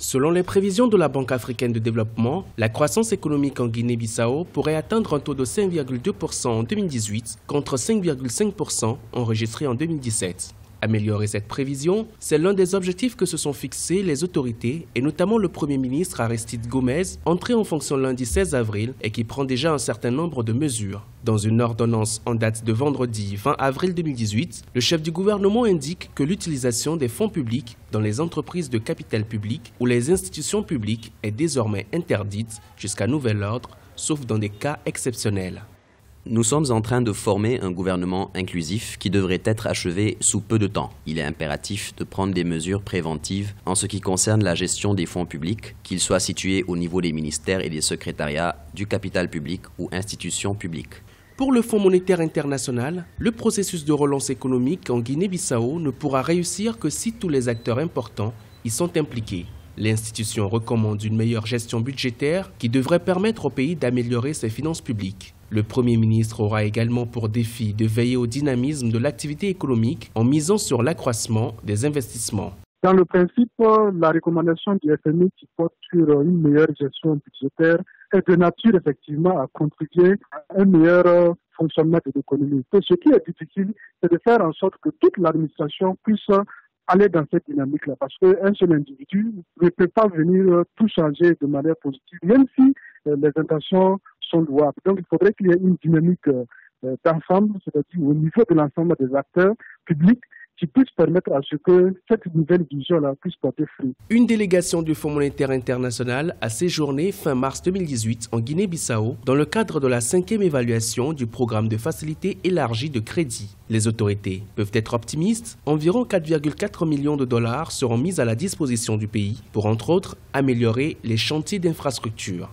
Selon les prévisions de la Banque africaine de développement, la croissance économique en Guinée-Bissau pourrait atteindre un taux de 5,2% en 2018 contre 5,5% enregistré en 2017. Améliorer cette prévision, c'est l'un des objectifs que se sont fixés les autorités et notamment le Premier ministre Aristide Gomez, entré en fonction lundi 16 avril et qui prend déjà un certain nombre de mesures. Dans une ordonnance en date de vendredi 20 avril 2018, le chef du gouvernement indique que l'utilisation des fonds publics dans les entreprises de capital public ou les institutions publiques est désormais interdite jusqu'à nouvel ordre, sauf dans des cas exceptionnels. Nous sommes en train de former un gouvernement inclusif qui devrait être achevé sous peu de temps. Il est impératif de prendre des mesures préventives en ce qui concerne la gestion des fonds publics, qu'ils soient situés au niveau des ministères et des secrétariats, du capital public ou institutions publiques. Pour le Fonds monétaire international, le processus de relance économique en Guinée-Bissau ne pourra réussir que si tous les acteurs importants y sont impliqués. L'institution recommande une meilleure gestion budgétaire qui devrait permettre au pays d'améliorer ses finances publiques. Le Premier ministre aura également pour défi de veiller au dynamisme de l'activité économique en misant sur l'accroissement des investissements. Dans le principe, la recommandation du FMI qui porte sur une meilleure gestion budgétaire est de nature effectivement à contribuer à un meilleur fonctionnement de l'économie. Ce qui est difficile, c'est de faire en sorte que toute l'administration puisse aller dans cette dynamique-là, parce qu'un seul individu ne peut pas venir tout changer de manière positive, même si les intentions sont louables. Donc il faudrait qu'il y ait une dynamique d'ensemble, c'est-à-dire au niveau de l'ensemble des acteurs publics, qui puisse permettre à ce que cette nouvelle vision-là puisse porter fruit. Une délégation du Fonds monétaire international a séjourné fin mars 2018 en Guinée-Bissau dans le cadre de la 5e évaluation du programme de facilité élargie de crédit. Les autorités peuvent être optimistes. Environ 4,4 millions de dollars seront mis à la disposition du pays pour, entre autres, améliorer les chantiers d'infrastructures.